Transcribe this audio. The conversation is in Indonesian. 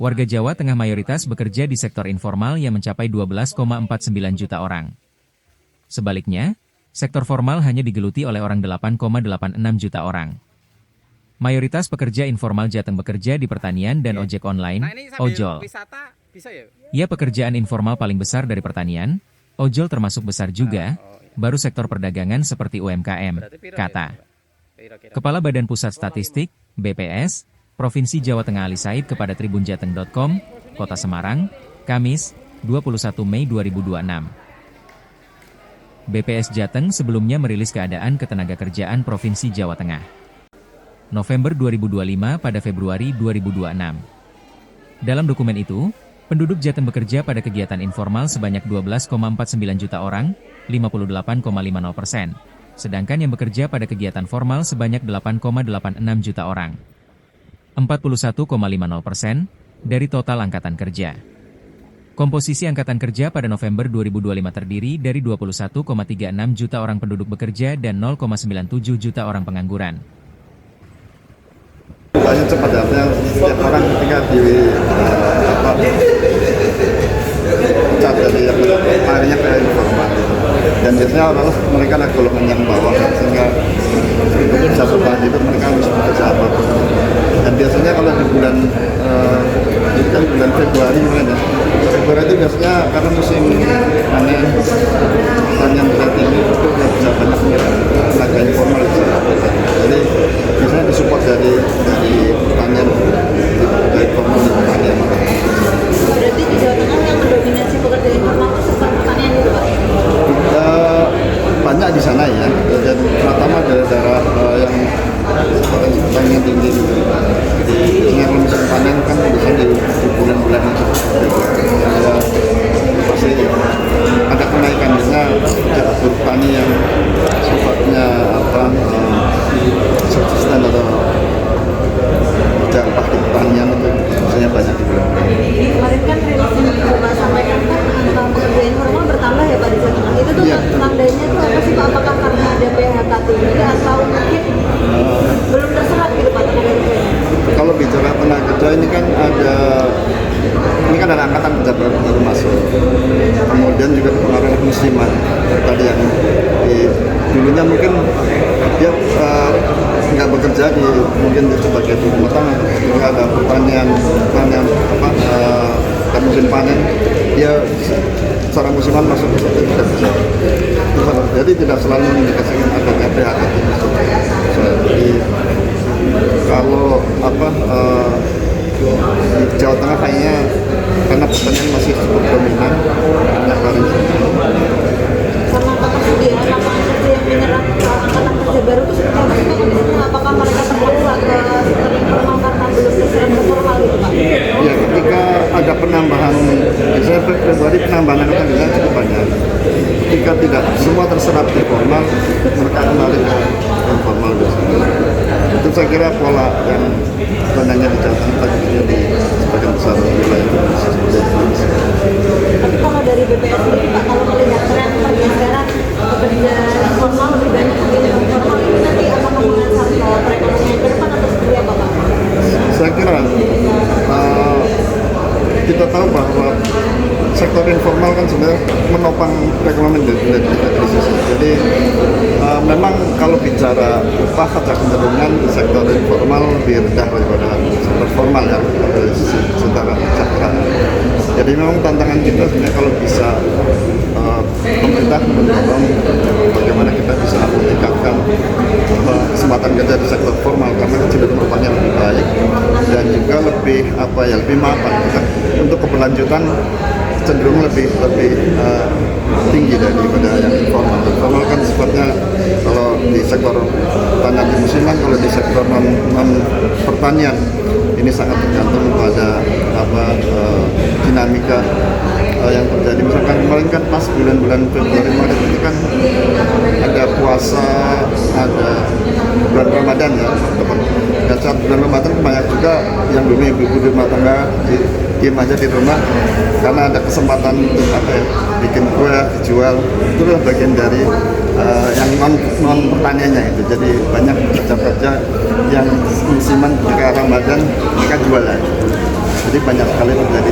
Warga Jawa Tengah mayoritas bekerja di sektor informal yang mencapai 12,49 juta orang. Sebaliknya, sektor formal hanya digeluti oleh orang 8,86 juta orang. Mayoritas pekerja informal Jateng bekerja di pertanian dan ojek online, ojol. Ya, pekerjaan informal paling besar dari pertanian, ojol termasuk besar juga, baru sektor perdagangan seperti UMKM, kata Kepala Badan Pusat Statistik, BPS, Provinsi Jawa Tengah Ali Said kepada tribunjateng.com, Kota Semarang, Kamis, 21 Mei 2026. BPS Jateng sebelumnya merilis keadaan ketenagakerjaan Provinsi Jawa Tengah. November 2025 pada Februari 2026. Dalam dokumen itu, penduduk Jateng bekerja pada kegiatan informal sebanyak 12,49 juta orang, 58,50%. Sedangkan yang bekerja pada kegiatan formal sebanyak 8,86 juta orang. 41,50% dari total angkatan kerja. Komposisi angkatan kerja pada November 2025 terdiri dari 21,36 juta orang penduduk bekerja dan 0,97 juta orang pengangguran. Banyak cepat ya, setiap orang ketika dari larinya ke informal dan biasanya orang mereka adalah golongan yang bawah sehingga untuk bisa bertahan hidup mereka harus bekerja apapun. Dan biasanya kalau di bulan Februari itu biasanya karena musim panen pertanian berat ini itu bisa banyak tenaga informal jadi biasanya disupport dari pertanian dari formal dan pertanian. Berarti di Jawa Tengah yang mendominasi pekerja informal itu sektor pertanian itu Pak? Banyak di sana ya, dan terutama daerah yang pertanian tinggi gitu. Biasanya kalau misalnya panen kan biasanya di bulan-bulan itu ya, pasti ada kenaikan biasanya buruh tani yang sifatnya subsisten atau jangka pertanian itu biasanya banyak di bulan. Kemarin kan rilis yang Bapak sampaikan kan angka pekerja informal bertambah ya Pak di Jawa Tengah. Itu tuh tandanya tuh apa sih Pak? Apakah karena ada PHK tinggi atau mungkin belum terserap gitu Pak tenaga kerjanya? Kalau bicara tenaga kerja ini kan ada angkatan kerja baru masuk. Kemudian juga kemarin musiman tadi yang dulunya mungkin dia nggak bekerja mungkin sebagai ibu rumah tangga, ketika ada pertanian dan musim panen dia secara musiman masuk ke situ tidak bisa. Jadi tidak selalu mengindikasikan adanya PHK. Jadi kalau di Jawa Tengah kayaknya karena pertanian masih cukup dominan banyak hari. Karena ketersediaan lapangan kerja yang menyerap angkatan kerja baru itu seperti apa sih Pak kondisinya? Apakah mereka terpaksa ke sektor informal karena belum terserap ke formal gitu Pak? Ya, ketika ada penambahan, biasanya Februari penambahan angkatan kerja cukup banyak. Ketika tidak semua terserap di formal, mereka kembali ke informal biasanya. Itu saya kira pola yang sebenarnya di Jawa Tengah di sebagian besar wilayah Indonesia seperti itu. Tapi kalau dari BPS sendiri Pak, kalau melihat tren pergeseran pekerja informal lebih banyak pekerja informal ini nanti apakah mengasah ke perekonomian ke depan atau seperti apa Pak? Saya kira kita tahu bahwa sektor informal kan sebenarnya menopang perekonomian dari krisis. Jadi memang kalau bicara upah ada kecenderungan sektor informal lebih rendah daripada sektor formal ya dari secara kesejahteraan. Jadi memang tantangan kita sebenarnya kalau bisa pemerintah mendorong bagaimana kita bisa meningkatkan kesempatan kerja di sektor formal karena cenderung upahnya lebih baik dan juga lebih mapan untuk keberlanjutan cenderung lebih tinggi daripada yang formal. Formal kan sifatnya kalau di sektor pertanian di musiman, kalau di sektor non pertanian ini sangat tergantung pada dinamika yang terjadi. Misalkan kemarin kan pas bulan-bulan Februari Maret itu kan ada puasa, ada bulan Ramadan ya. Dan saat bulan Ramadan banyak juga yang dulu ibu-ibu di rumah tangga diem aja di rumah karena ada kesempatan untuk bikin kue dijual. Itu adalah bagian dari yang non pertaniannya itu. Jadi banyak pekerja-pekerja yang musiman ketika Ramadan mereka jualan. Jadi banyak sekali terjadi